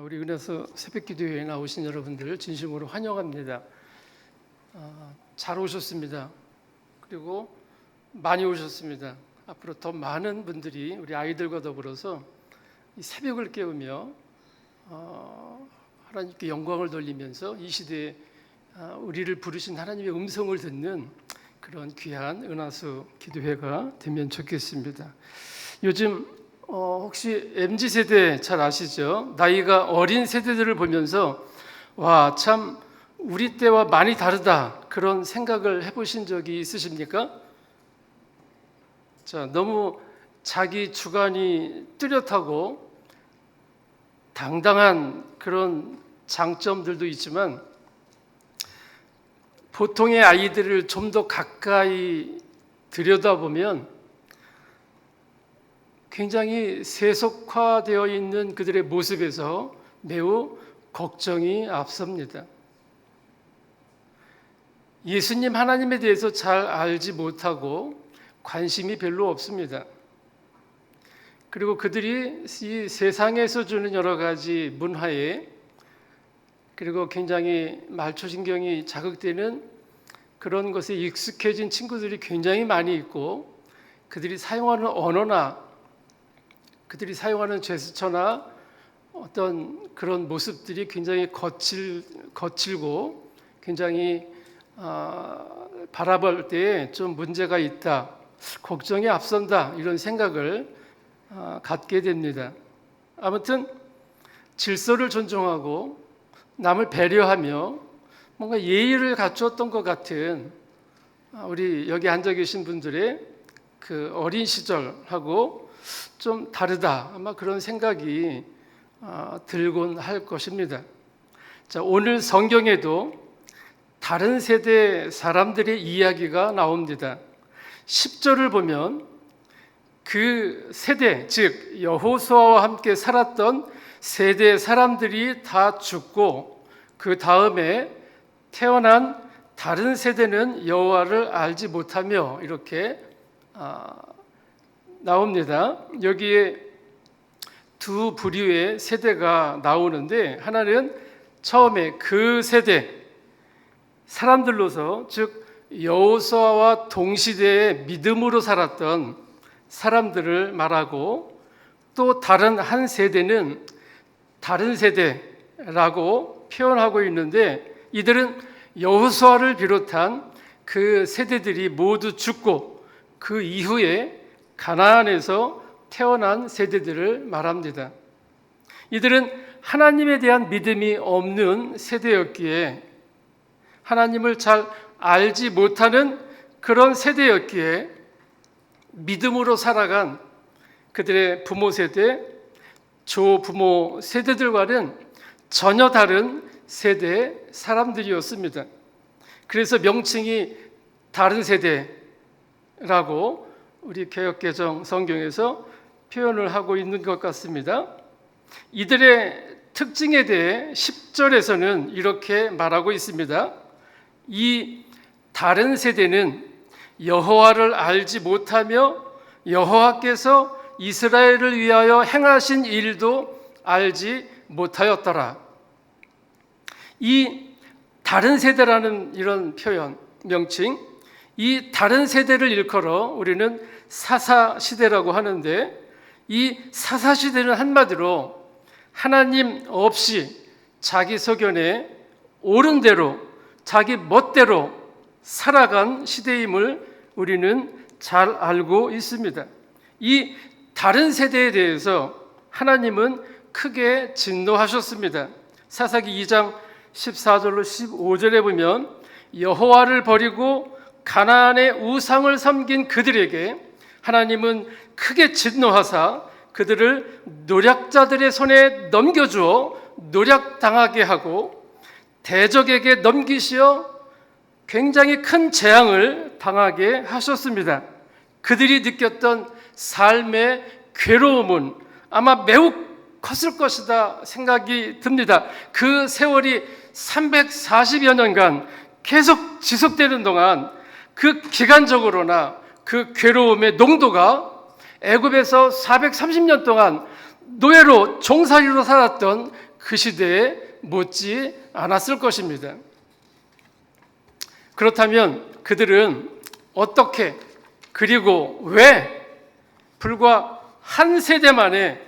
우리 은혜서 새벽기도회에 나오신 여러분들 진심으로 환영합니다. 잘 오셨습니다. 그리고 많이 오셨습니다. 앞으로 더 많은 분들이 우리 아이들과 더불어서 이 새벽을 깨우며 하나님께 영광을 돌리면서 이 시대에 우리를 부르신 하나님의 음성을 듣는 그런 귀한 은하수 기도회가 되면 좋겠습니다. 요즘 혹시 MZ세대 잘 아시죠? 나이가 어린 세대들을 보면서 와, 참 우리 때와 많이 다르다 그런 생각을 해보신 적이 있으십니까? 자, 너무 자기 주관이 뚜렷하고 당당한 그런 장점들도 있지만 보통의 아이들을 좀 더 가까이 들여다보면 굉장히 세속화되어 있는 그들의 모습에서 매우 걱정이 앞섭니다. 예수님 하나님에 대해서 잘 알지 못하고 관심이 별로 없습니다. 그리고 그들이 이 세상에서 주는 여러 가지 문화에 그리고 굉장히 말초신경이 자극되는 그런 것에 익숙해진 친구들이 굉장히 많이 있고 그들이 사용하는 언어나 그들이 사용하는 제스처나 어떤 그런 모습들이 굉장히 거칠고 굉장히 바라볼 때에 좀 문제가 있다, 걱정이 앞선다 이런 생각을 갖게 됩니다. 아무튼 질서를 존중하고 남을 배려하며 뭔가 예의를 갖추었던 것 같은 우리 여기 앉아 계신 분들의 그 어린 시절하고 좀 다르다 아마 그런 생각이 들곤 할 것입니다. 자, 오늘 성경에도 다른 세대 사람들의 이야기가 나옵니다. 10절을 보면 그 세대, 즉 여호수아와 함께 살았던 세대 사람들이 다 죽고 그 다음에 태어난 다른 세대는 여호와를 알지 못하며 이렇게 나옵니다. 여기에 두 부류의 세대가 나오는데 하나는 처음에 그 세대 사람들로서 즉 여호수아와 동시대에 믿음으로 살았던 사람들을 말하고 또 다른 한 세대는 다른 세대라고 표현하고 있는데 이들은 여호수아를 비롯한 그 세대들이 모두 죽고 그 이후에 가나안에서 태어난 세대들을 말합니다. 이들은 하나님에 대한 믿음이 없는 세대였기에 하나님을 잘 알지 못하는 그런 세대였기에 믿음으로 살아간 그들의 부모 세대, 조부모 세대들과는 전혀 다른 세대의 사람들이었습니다. 그래서 명칭이 다른 세대라고 우리 개역개정 성경에서 표현을 하고 있는 것 같습니다. 이들의 특징에 대해 10절에서는 이렇게 말하고 있습니다. 이 다른 세대는 여호와를 알지 못하며 여호와께서 이스라엘을 위하여 행하신 일도 알지 못하였더라. 이 다른 세대라는 이런 표현, 명칭, 이 다른 세대를 일컬어 우리는 사사시대라고 하는데 이 사사시대는 한마디로 하나님 없이 자기 소견에 옳은 대로 자기 멋대로 살아간 시대임을 우리는 잘 알고 있습니다. 이 다른 세대에 대해서 하나님은 크게 진노하셨습니다. 사사기 2장 14절로 15절에 보면 여호와를 버리고 가나안의 우상을 섬긴 그들에게 하나님은 크게 진노하사 그들을 노략자들의 손에 넘겨주어 노략당하게 하고 대적에게 넘기시어 굉장히 큰 재앙을 당하게 하셨습니다. 그들이 느꼈던 삶의 괴로움은 아마 매우 컸을 것이다 생각이 듭니다. 그 세월이 340여 년간 계속 지속되는 동안 그 기간적으로나 그 괴로움의 농도가 애굽에서 430년 동안 노예로 종살이로 살았던 그 시대에 못지 않았을 것입니다. 그렇다면 그들은 어떻게, 그리고 왜 불과 한 세대 만에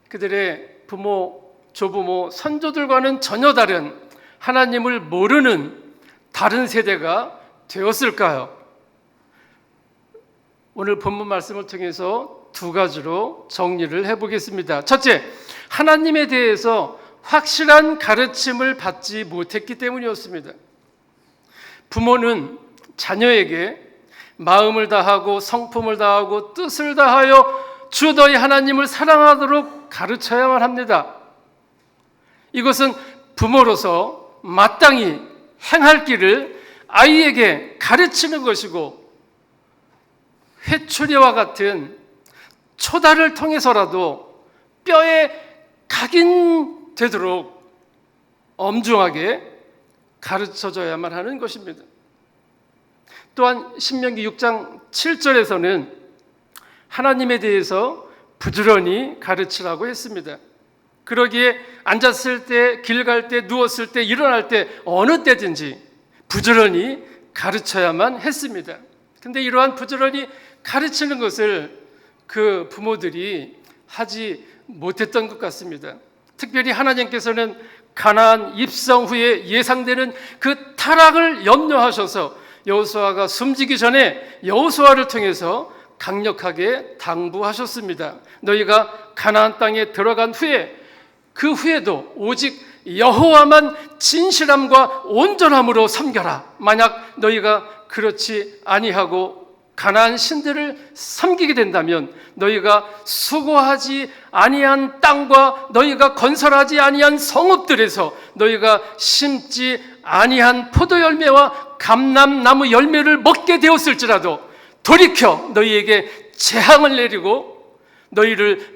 그들의 부모, 조부모, 선조들과는 전혀 다른 하나님을 모르는 다른 세대가 되었을까요? 오늘 본문 말씀을 통해서 두 가지로 정리를 해보겠습니다. 첫째, 하나님에 대해서 확실한 가르침을 받지 못했기 때문이었습니다. 부모는 자녀에게 마음을 다하고 성품을 다하고 뜻을 다하여 주 너희 하나님을 사랑하도록 가르쳐야만 합니다. 이것은 부모로서 마땅히 행할 길을 아이에게 가르치는 것이고, 회초리와 같은 초다를 통해서라도 뼈에 각인되도록 엄중하게 가르쳐줘야만 하는 것입니다. 또한 신명기 6장 7절에서는 하나님에 대해서 부지런히 가르치라고 했습니다. 그러기에 앉았을 때, 길 갈 때, 누웠을 때, 일어날 때 어느 때든지 부지런히 가르쳐야만 했습니다. 근데 이러한 부지런히 가르치는 것을 그 부모들이 하지 못했던 것 같습니다. 특별히 하나님께서는 가나안 입성 후에 예상되는 그 타락을 염려하셔서 여호수아가 숨지기 전에 여호수아를 통해서 강력하게 당부하셨습니다. 너희가 가나안 땅에 들어간 후에 그 후에도 오직 여호와만 진실함과 온전함으로 섬겨라. 만약 너희가 그렇지 아니하고 가나안 신들을 섬기게 된다면 너희가 수고하지 아니한 땅과 너희가 건설하지 아니한 성읍들에서 너희가 심지 아니한 포도 열매와 감람나무 열매를 먹게 되었을지라도 돌이켜 너희에게 재앙을 내리고 너희를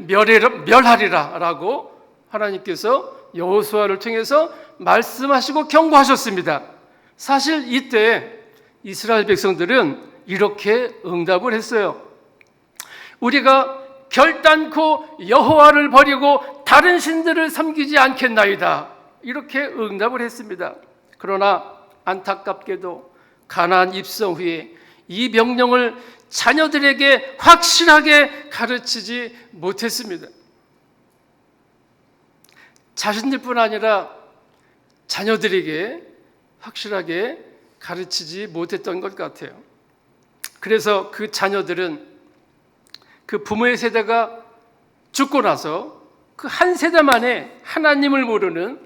멸하리라 라고 하나님께서 여호수아를 통해서 말씀하시고 경고하셨습니다. 사실 이때 이스라엘 백성들은 이렇게 응답을 했어요. 우리가 결단코 여호와를 버리고 다른 신들을 섬기지 않겠나이다. 이렇게 응답을 했습니다. 그러나 안타깝게도 가나안 입성 후에 이 명령을 자녀들에게 확실하게 가르치지 못했습니다. 자신들뿐 아니라 자녀들에게 확실하게 가르치지 못했던 것 같아요. 그래서 그 자녀들은 그 부모의 세대가 죽고 나서 그 한 세대 만에 하나님을 모르는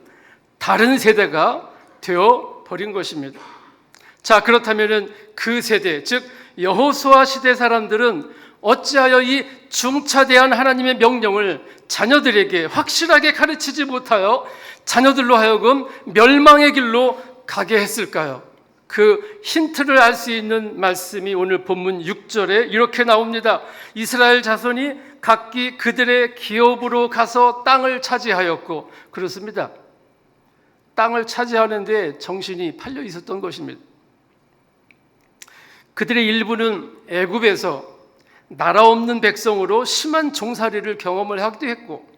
다른 세대가 되어 버린 것입니다. 자, 그렇다면 그 세대, 즉 여호수아 시대 사람들은 어찌하여 이 중차대한 하나님의 명령을 자녀들에게 확실하게 가르치지 못하여 자녀들로 하여금 멸망의 길로 가게 했을까요? 그 힌트를 알 수 있는 말씀이 오늘 본문 6절에 이렇게 나옵니다. 이스라엘 자손이 각기 그들의 기업으로 가서 땅을 차지하였고, 그렇습니다. 땅을 차지하는데 정신이 팔려 있었던 것입니다. 그들의 일부는 애굽에서 나라 없는 백성으로 심한 종살이를 경험을 하기도 했고,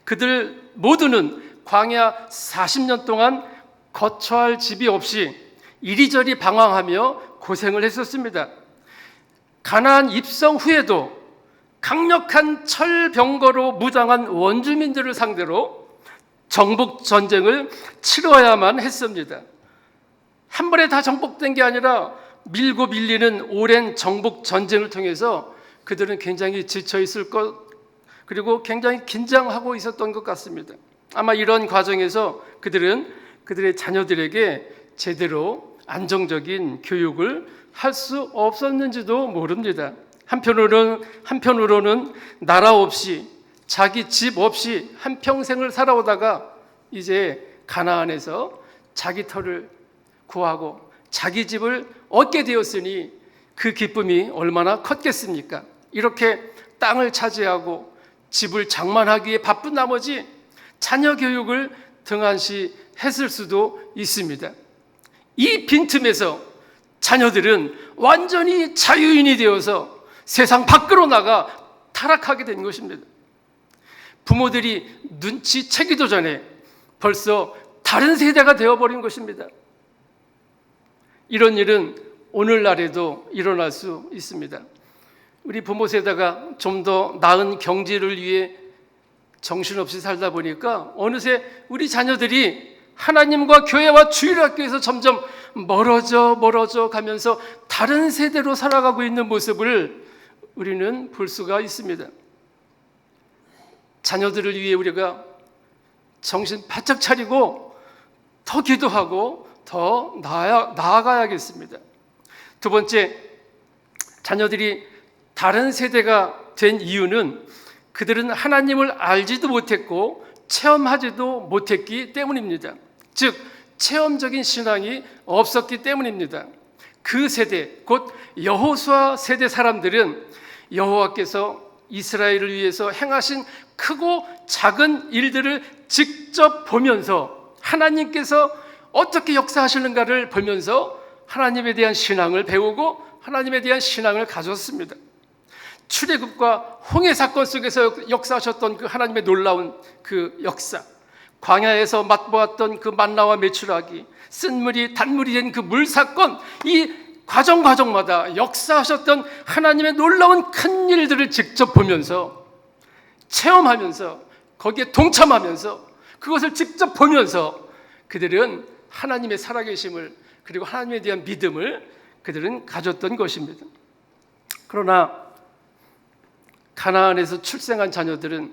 그들 모두는 광야 40년 동안 거처할 집이 없이 이리저리 방황하며 고생을 했었습니다. 가나안 입성 후에도 강력한 철병거로 무장한 원주민들을 상대로 정복 전쟁을 치러야만 했습니다. 한 번에 다 정복된 게 아니라 밀고 밀리는 오랜 정복 전쟁을 통해서 그들은 굉장히 지쳐 있을 것, 그리고 굉장히 긴장하고 있었던 것 같습니다. 아마 이런 과정에서 그들은 그들의 자녀들에게 제대로 안정적인 교육을 할 수 없었는지도 모릅니다. 한편으로는 나라 없이 자기 집 없이 한평생을 살아오다가 이제 가나안에서 자기 터를 구하고 자기 집을 얻게 되었으니 그 기쁨이 얼마나 컸겠습니까? 이렇게 땅을 차지하고 집을 장만하기에 바쁜 나머지 자녀 교육을 등한시 했을 수도 있습니다. 이 빈틈에서 자녀들은 완전히 자유인이 되어서 세상 밖으로 나가 타락하게 된 것입니다. 부모들이 눈치채기도 전에 벌써 다른 세대가 되어버린 것입니다. 이런 일은 오늘날에도 일어날 수 있습니다. 우리 부모 세대가 좀 더 나은 경제를 위해 정신없이 살다 보니까 어느새 우리 자녀들이 하나님과 교회와 주일학교에서 점점 멀어져 가면서 다른 세대로 살아가고 있는 모습을 우리는 볼 수가 있습니다. 자녀들을 위해 우리가 정신 바짝 차리고 더 기도하고 더 나아가야겠습니다. 두 번째, 자녀들이 다른 세대가 된 이유는 그들은 하나님을 알지도 못했고 체험하지도 못했기 때문입니다. 즉, 체험적인 신앙이 없었기 때문입니다. 그 세대, 곧 여호수아 세대 사람들은 여호와께서 이스라엘을 위해서 행하신 크고 작은 일들을 직접 보면서 하나님께서 어떻게 역사하시는가를 보면서 하나님에 대한 신앙을 배우고 하나님에 대한 신앙을 가졌습니다. 출애굽과 홍해 사건 속에서 역사하셨던 그 하나님의 놀라운 그 역사, 광야에서 맛보았던 그 만나와 메추라기, 쓴물이 단물이 된 그 물 사건, 이 과정마다 역사하셨던 하나님의 놀라운 큰 일들을 직접 보면서 체험하면서 거기에 동참하면서 그것을 직접 보면서 그들은 하나님의 살아계심을 그리고 하나님에 대한 믿음을 그들은 가졌던 것입니다. 그러나 가나안에서 출생한 자녀들은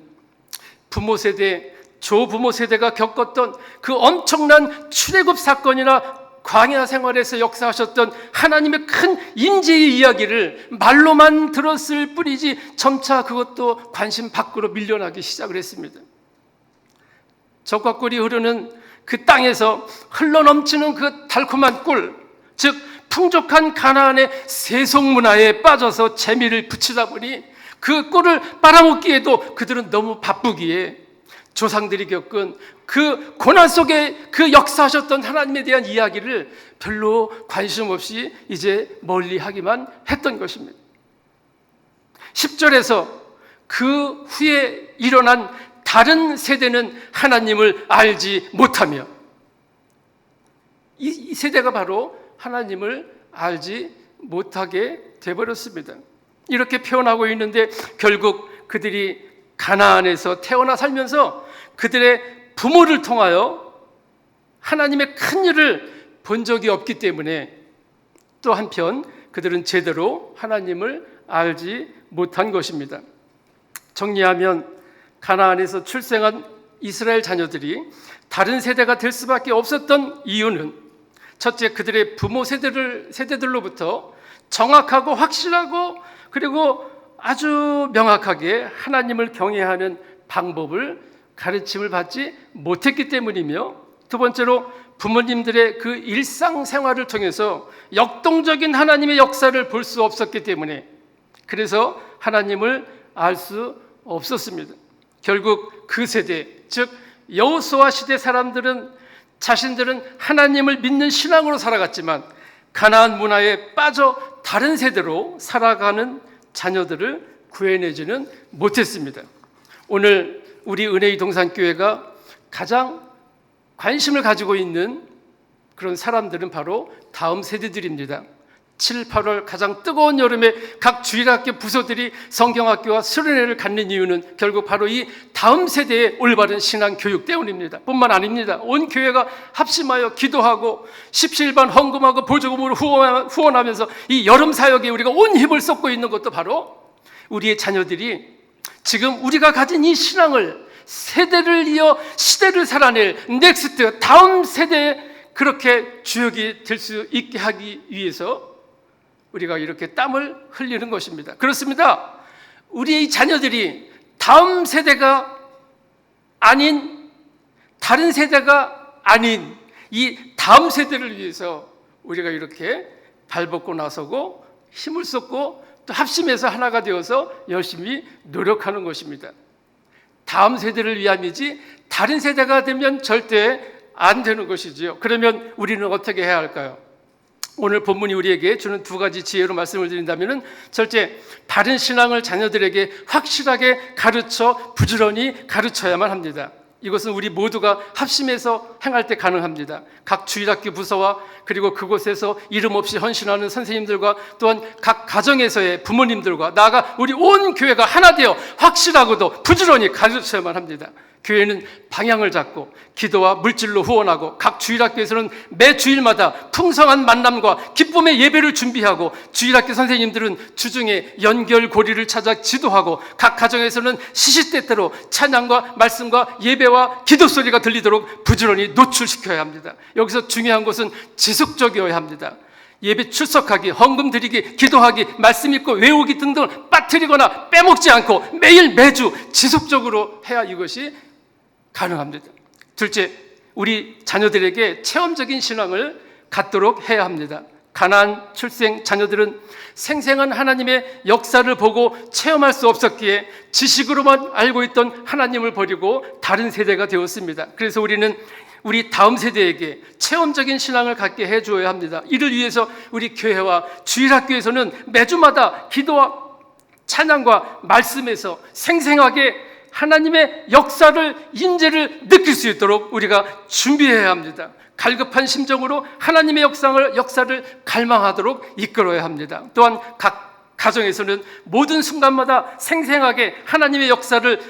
부모 세대, 조부모 세대가 겪었던 그 엄청난 출애굽 사건이나 광야 생활에서 역사하셨던 하나님의 큰 임재의 이야기를 말로만 들었을 뿐이지 점차 그것도 관심 밖으로 밀려나기 시작을 했습니다. 적과 꿀이 흐르는 그 땅에서 흘러넘치는 그 달콤한 꿀, 즉 풍족한 가나안의 세속 문화에 빠져서 재미를 붙이다 보니 그 꿀을 빨아먹기에도 그들은 너무 바쁘기에 조상들이 겪은 그 고난 속에 그 역사하셨던 하나님에 대한 이야기를 별로 관심 없이 이제 멀리하기만 했던 것입니다. 10절에서 그 후에 일어난 다른 세대는 하나님을 알지 못하며, 이 세대가 바로 하나님을 알지 못하게 되어버렸습니다. 이렇게 표현하고 있는데 결국 그들이 가나안에서 태어나 살면서 그들의 부모를 통하여 하나님의 큰 일을 본 적이 없기 때문에 또 한편 그들은 제대로 하나님을 알지 못한 것입니다. 정리하면 가나안에서 출생한 이스라엘 자녀들이 다른 세대가 될 수밖에 없었던 이유는 첫째, 그들의 부모 세대들로부터 정확하고 확실하고 그리고 아주 명확하게 하나님을 경외하는 방법을 가르침을 받지 못했기 때문이며, 두 번째로 부모님들의 그 일상생활을 통해서 역동적인 하나님의 역사를 볼 수 없었기 때문에 그래서 하나님을 알 수 없었습니다. 결국 그 세대, 즉 여호수아 시대 사람들은 자신들은 하나님을 믿는 신앙으로 살아갔지만 가나안 문화에 빠져 다른 세대로 살아가는 자녀들을 구해내지는 못했습니다. 오늘 우리 은혜의 동산교회가 가장 관심을 가지고 있는 그런 사람들은 바로 다음 세대들입니다. 7, 8월 가장 뜨거운 여름에 각 주일학교 부서들이 성경학교와 수련회를 갖는 이유는 결국 바로 이 다음 세대의 올바른 신앙 교육 때문입니다. 뿐만 아닙니다. 온 교회가 합심하여 기도하고 십시일반 헌금하고 보조금으로 후원하면서 이 여름 사역에 우리가 온 힘을 쏟고 있는 것도 바로 우리의 자녀들이 지금 우리가 가진 이 신앙을 세대를 이어 시대를 살아낼 넥스트 다음 세대에 그렇게 주역이 될 수 있게 하기 위해서 우리가 이렇게 땀을 흘리는 것입니다. 그렇습니다. 우리의 자녀들이 다음 세대가 아닌, 다른 세대가 아닌 이 다음 세대를 위해서 우리가 이렇게 발벗고 나서고 힘을 쏟고 또 합심해서 하나가 되어서 열심히 노력하는 것입니다. 다음 세대를 위함이지 다른 세대가 되면 절대 안 되는 것이지요. 그러면 우리는 어떻게 해야 할까요? 오늘 본문이 우리에게 주는 두 가지 지혜로 말씀을 드린다면, 첫째, 바른 신앙을 자녀들에게 확실하게 가르쳐 부지런히 가르쳐야만 합니다. 이것은 우리 모두가 합심해서 행할 때 가능합니다. 각 주일학교 부서와 그리고 그곳에서 이름 없이 헌신하는 선생님들과 또한 각 가정에서의 부모님들과 나아가 우리 온 교회가 하나 되어 확실하고도 부지런히 가르쳐야만 합니다. 교회는 방향을 잡고 기도와 물질로 후원하고 각 주일학교에서는 매 주일마다 풍성한 만남과 기쁨의 예배를 준비하고 주일학교 선생님들은 주중에 연결고리를 찾아 지도하고 각 가정에서는 시시때때로 찬양과 말씀과 예배와 기도 소리가 들리도록 부지런히 노출시켜야 합니다. 여기서 중요한 것은 지속적이어야 합니다. 예배 출석하기, 헌금 드리기, 기도하기, 말씀 읽고 외우기 등등 빠뜨리거나 빼먹지 않고 매일 매주 지속적으로 해야 이것이 가능합니다. 둘째, 우리 자녀들에게 체험적인 신앙을 갖도록 해야 합니다. 가나안 출생 자녀들은 생생한 하나님의 역사를 보고 체험할 수 없었기에 지식으로만 알고 있던 하나님을 버리고 다른 세대가 되었습니다. 그래서 우리는 우리 다음 세대에게 체험적인 신앙을 갖게 해줘야 합니다. 이를 위해서 우리 교회와 주일학교에서는 매주마다 기도와 찬양과 말씀에서 생생하게 하나님의 역사를, 인재를 느낄 수 있도록 우리가 준비해야 합니다. 갈급한 심정으로 하나님의 역사를 갈망하도록 이끌어야 합니다. 또한 각 가정에서는 모든 순간마다 생생하게 하나님의 역사를,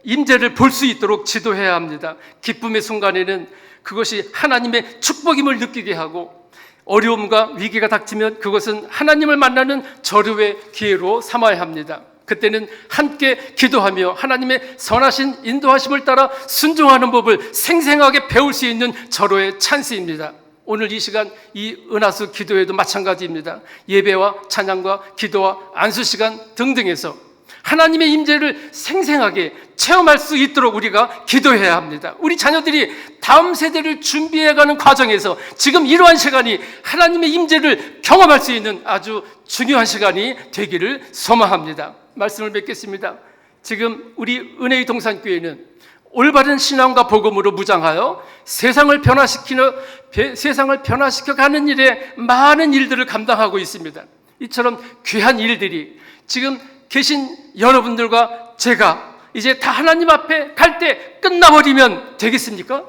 임재를 볼 수 있도록 지도해야 합니다. 기쁨의 순간에는 그것이 하나님의 축복임을 느끼게 하고 어려움과 위기가 닥치면 그것은 하나님을 만나는 절호의 기회로 삼아야 합니다. 그때는 함께 기도하며 하나님의 선하신 인도하심을 따라 순종하는 법을 생생하게 배울 수 있는 절호의 찬스입니다. 오늘 이 시간 이 은하수 기도회도 마찬가지입니다. 예배와 찬양과 기도와 안수 시간 등등에서 하나님의 임재를 생생하게 체험할 수 있도록 우리가 기도해야 합니다. 우리 자녀들이 다음 세대를 준비해가는 과정에서 지금 이러한 시간이 하나님의 임재를 경험할 수 있는 아주 중요한 시간이 되기를 소망합니다. 말씀을 맺겠습니다. 지금 우리 은혜의 동산교회는 올바른 신앙과 복음으로 무장하여 세상을 변화시켜 가는 일에 많은 일들을 감당하고 있습니다. 이처럼 귀한 일들이 지금 계신 여러분들과 제가 이제 다 하나님 앞에 갈 때 끝나버리면 되겠습니까?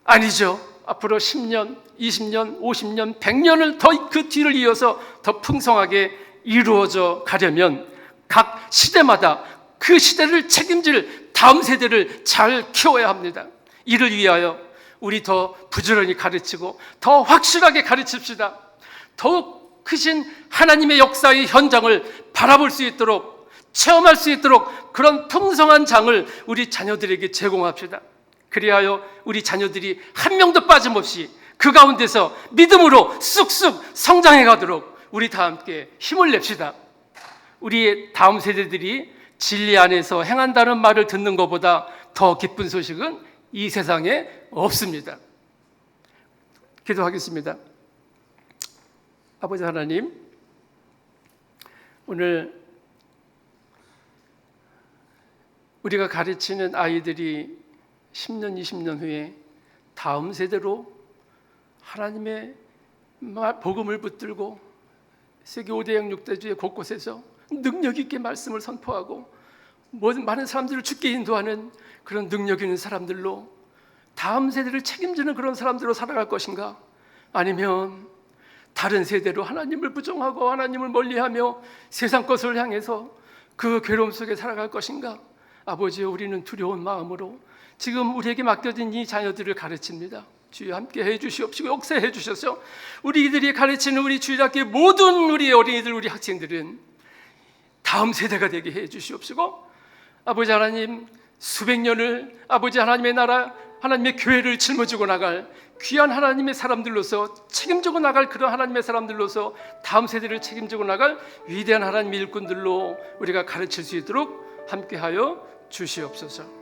아니죠. 앞으로 10년, 20년, 50년, 100년을 더 그 뒤를 이어서 더 풍성하게 이루어져 가려면 각 시대마다 그 시대를 책임질 다음 세대를 잘 키워야 합니다. 이를 위하여 우리 더 부지런히 가르치고 더 확실하게 가르칩시다. 더욱 크신 하나님의 역사의 현장을 바라볼 수 있도록, 체험할 수 있도록 그런 풍성한 장을 우리 자녀들에게 제공합시다. 그리하여 우리 자녀들이 한 명도 빠짐없이 그 가운데서 믿음으로 쑥쑥 성장해 가도록 우리 다 함께 힘을 냅시다. 우리의 다음 세대들이 진리 안에서 행한다는 말을 듣는 것보다 더 기쁜 소식은 이 세상에 없습니다. 기도하겠습니다. 아버지 하나님, 오늘 우리가 가르치는 아이들이 10년, 20년 후에 다음 세대로 하나님의 복음을 붙들고 세계 5대양 6대주의 곳곳에서 능력 있게 말씀을 선포하고 많은 사람들을 주께 인도하는 그런 능력 있는 사람들로 다음 세대를 책임지는 그런 사람들로 살아갈 것인가? 아니면 다른 세대로 하나님을 부정하고 하나님을 멀리하며 세상 것을 향해서 그 괴로움 속에 살아갈 것인가? 아버지여, 우리는 두려운 마음으로 지금 우리에게 맡겨진 이 자녀들을 가르칩니다. 주여 함께 해주시옵시고 역사해 주셔서 우리들이 가르치는 우리 주일학교의 모든 우리 어린이들, 우리 학생들은 다음 세대가 되게 해 주시옵시고, 아버지 하나님, 수백 년을 아버지 하나님의 나라, 하나님의 교회를 짊어지고 나갈 귀한 하나님의 사람들로서, 책임지고 나갈 그런 하나님의 사람들로서 다음 세대를 책임지고 나갈 위대한 하나님의 일꾼들로 우리가 가르칠 수 있도록 함께하여 주시옵소서.